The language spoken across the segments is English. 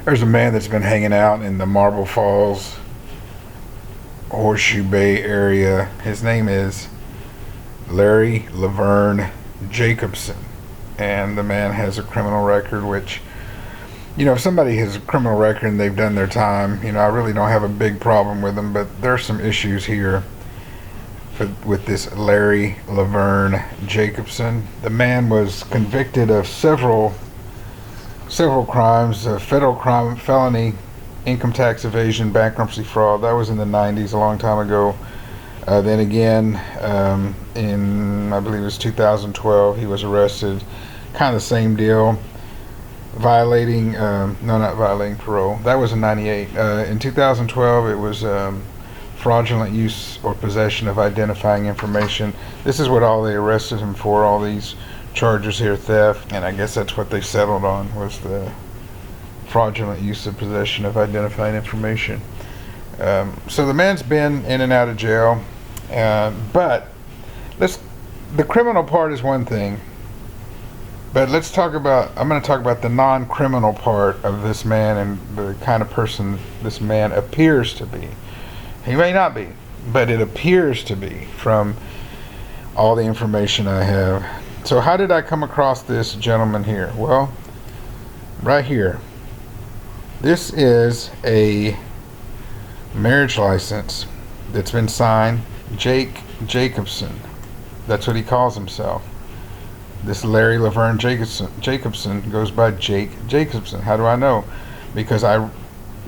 There's a man that's been hanging out in the Marble Falls, Horseshoe Bay area. His name is Larry Laverne Jacobson. And the man has a criminal record, which, if somebody has a criminal record and they've done their time, I really don't have a big problem with them. But there's some issues here with this Larry Laverne Jacobson. The man was convicted of several crimes, federal crime, felony, income tax evasion, bankruptcy fraud. That was in the 90s, a long time ago. Then again, in, I believe it was 2012, he was arrested. Kind of the same deal. Violating, no, not violating parole. That was in 98. In 2012, it was fraudulent use or possession of identifying information. This is what all they arrested him for, all these charges here, theft, and I guess that's what they settled on, was the fraudulent use of possession of identifying information. So the man's been in and out of jail, but the criminal part is one thing, but I'm going to talk about the non-criminal part of this man and the kind of person this man appears to be. He may not be, but it appears to be from all the information I have. So how did I come across this gentleman here? Well, right here. This is a marriage license that's been signed. Jake Jacobson. That's what he calls himself. This Larry Laverne Jacobson goes by Jake Jacobson. How do I know? Because I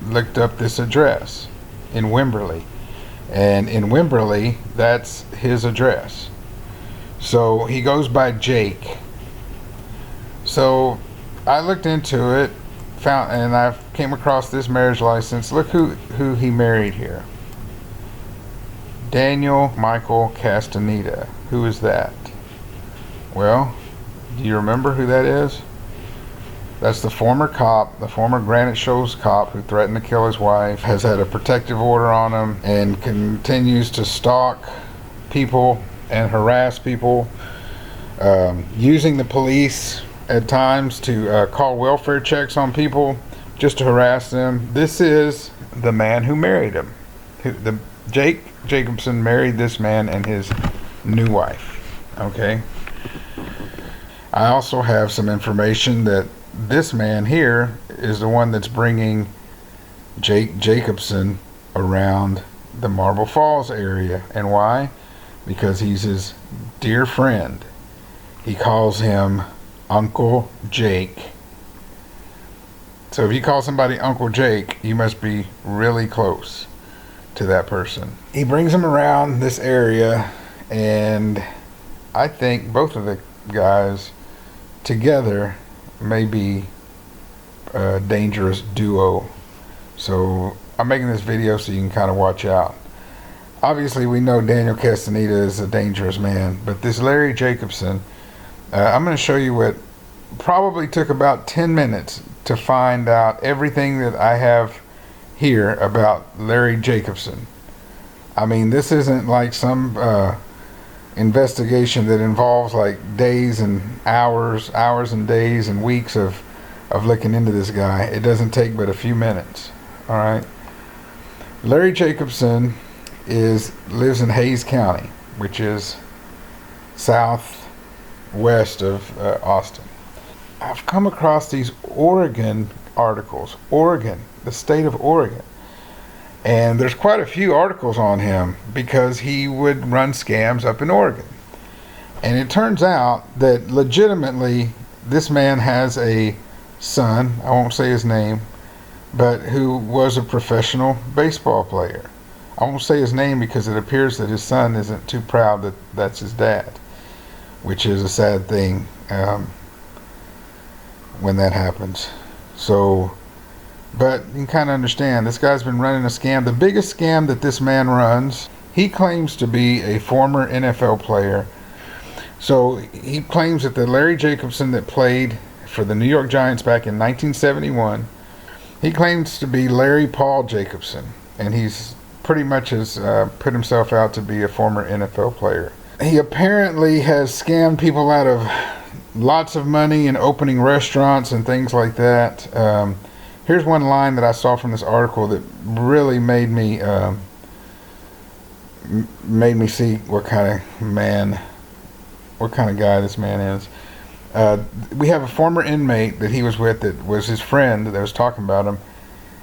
looked up this address in Wimberley. And in Wimberley, that's his address. So he goes by Jake. So I looked into it, and I came across this marriage license. Look who he married here. Daniel Michael Castaneda. Who is that? Well, do you remember who that is? That's the former cop, the former Granite Shoals cop who threatened to kill his wife, has had a protective order on him, and continues to stalk people and harass people, using the police at times to call welfare checks on people just to harass them. This is the man who married him. Jake Jacobson married this man and his new wife. Okay. I also have some information that this man here is the one that's bringing Jake Jacobson around the Marble Falls area. And why? Because he's his dear friend. He calls him Uncle Jake. So if you call somebody Uncle Jake, you must be really close to that person. He brings him around this area, and I think both of the guys together may be a dangerous duo. So I'm making this video so you can kind of watch out. Obviously, we know Daniel Castaneda is a dangerous man, but this Larry Jacobson, I'm going to show you what probably took about 10 minutes to find out everything that I have here about Larry Jacobson. I mean, this isn't like some investigation that involves like days and hours and days and weeks of looking into this guy. It doesn't take but a few minutes. All right. Larry Jacobson lives in Hayes County, which is southwest of Austin. I've come across these Oregon articles. Oregon, the state of Oregon. And there's quite a few articles on him because he would run scams up in Oregon. And it turns out that legitimately this man has a son, I won't say his name, but who was a professional baseball player. I won't say his name because it appears that his son isn't too proud that that's his dad, which is a sad thing when that happens. So, but you can kind of understand, this guy's been running a scam. The biggest scam that this man runs, he claims to be a former NFL player. So he claims that the Larry Jacobson that played for the New York Giants back in 1971, he claims to be Larry Paul Jacobson, and he's pretty much has put himself out to be a former NFL player. He apparently has scammed people out of lots of money and opening restaurants and things like that. Here's one line that I saw from this article that really made me see what kind of guy this man is. We have a former inmate that he was with that was his friend that was talking about him,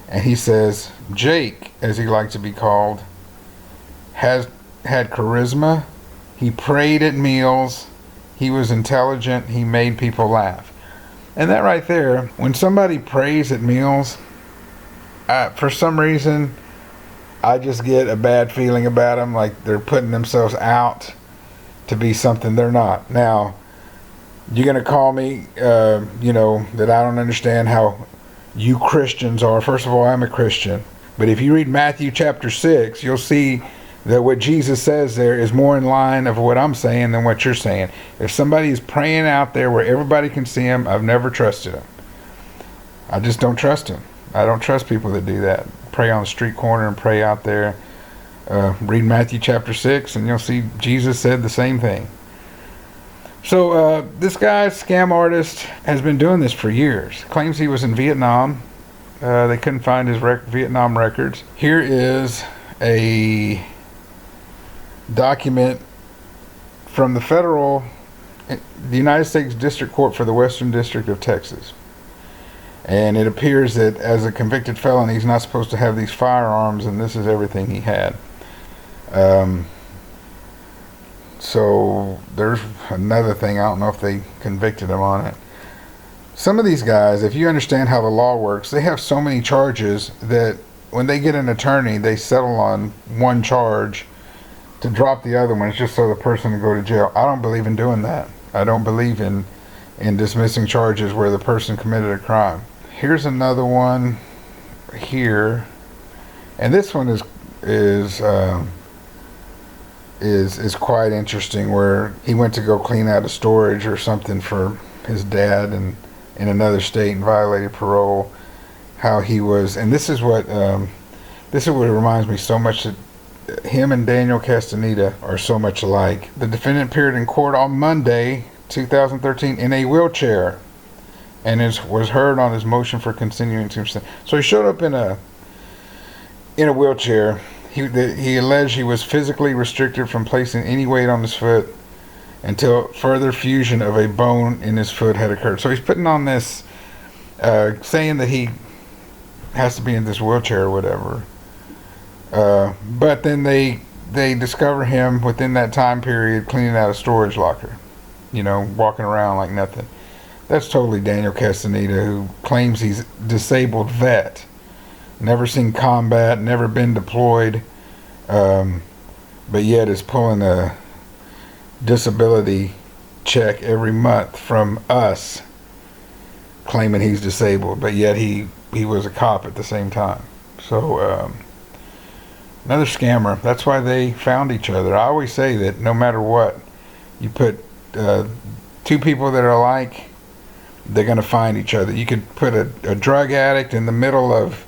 and he says Jake, as he liked to be called, had charisma. He prayed at meals. He was intelligent. He made people laugh. And that right there, when somebody prays at meals, for some reason, I just get a bad feeling about them, like they're putting themselves out to be something they're not. Now, you're going to call me, that I don't understand how you Christians are. First of all, I'm a Christian. But if you read Matthew chapter 6, you'll see that what Jesus says there is more in line of what I'm saying than what you're saying. If somebody is praying out there where everybody can see him, I've never trusted him. I just don't trust him. I don't trust people that do that. Pray on the street corner and pray out there. Read Matthew chapter 6 and you'll see Jesus said the same thing. So this guy, scam artist, has been doing this for years. Claims he was in Vietnam. They couldn't find his Vietnam records. Here is a document from the United States District Court for the Western District of Texas. And it appears that as a convicted felon, he's not supposed to have these firearms, and this is everything he had. So there's another thing. I don't know if they convicted him on it. Some of these guys, if you understand how the law works, they have so many charges that when they get an attorney, they settle on one charge to drop the other one, just so the person can go to jail. I don't believe in doing that. I don't believe in dismissing charges where the person committed a crime. Here's another one here, and this one is quite interesting, where he went to go clean out a storage or something for his dad and in another state and violated parole. How he was, and this is what reminds me so much that him and Daniel Castaneda are so much alike. The defendant appeared in court on Monday, 2013, in a wheelchair, and was heard on his motion for continuing to abstain. So he showed up in a wheelchair. He alleged he was physically restricted from placing any weight on his foot until further fusion of a bone in his foot had occurred. So he's putting on this, saying that he has to be in this wheelchair or whatever. But then they discover him within that time period cleaning out a storage locker, walking around like nothing. That's totally Daniel Castaneda, who claims he's a disabled vet, never seen combat, never been deployed, but yet is pulling a disability check every month from us, claiming he's disabled, but yet he was a cop at the same time. So another scammer. That's why they found each other. I always say that no matter what, you put two people that are alike, they're going to find each other. You could put a drug addict in the middle of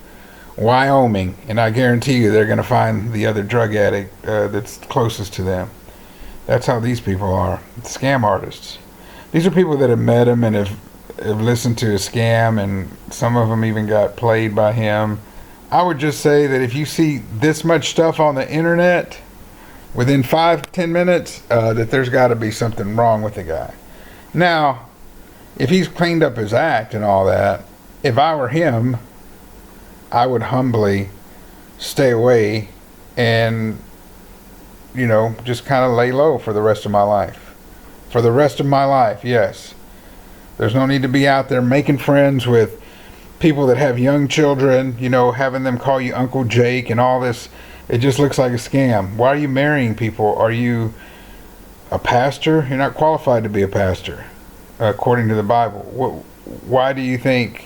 Wyoming, and I guarantee you they're going to find the other drug addict that's closest to them. That's how these people are. Scam artists. These are people that have met him and have listened to his scam, and some of them even got played by him. I would just say that if you see this much stuff on the internet within 5-10 minutes, that there's got to be something wrong with the guy. Now, if he's cleaned up his act and all that, if I were him, I would humbly stay away and, just kind of lay low for the rest of my life. For the rest of my life, yes. There's no need to be out there making friends with people that have young children, having them call you Uncle Jake and all this. It just looks like a scam. Why are you marrying people? Are you a pastor? You're not qualified to be a pastor, according to the Bible. Why do you think,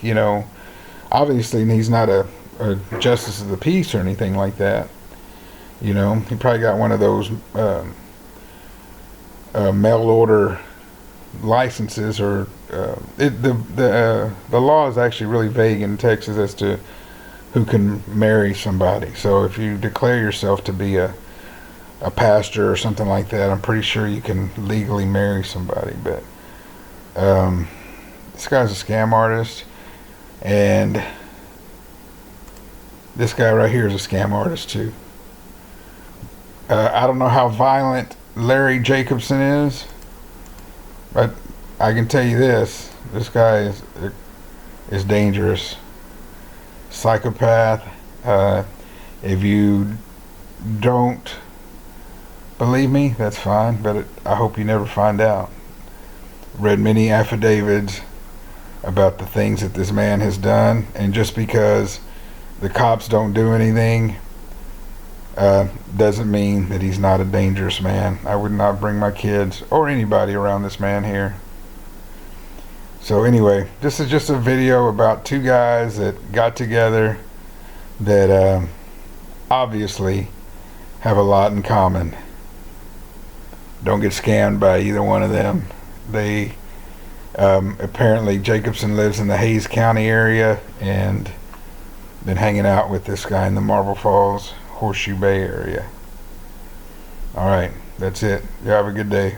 obviously he's not a justice of the peace or anything like that. He probably got one of those mail order licenses, or the law is actually really vague in Texas as to who can marry somebody. So if you declare yourself to be a pastor or something like that, I'm pretty sure you can legally marry somebody. But this guy's a scam artist, and This guy right here is a scam artist too. I don't know how violent Larry Jacobson is, but I can tell you this: this guy is dangerous, psychopath. If you don't believe me, that's fine, but I hope you never find out. Read many affidavits about the things that this man has done, and just because the cops don't do anything doesn't mean that he's not a dangerous man. I would not bring my kids or anybody around this man here. So anyway, this is just a video about two guys that got together that obviously have a lot in common. Don't get scammed by either one of them. They apparently Jacobson lives in the Hayes County area and been hanging out with this guy in the Marble Falls, Horseshoe Bay area. Alright, that's it. You have a good day.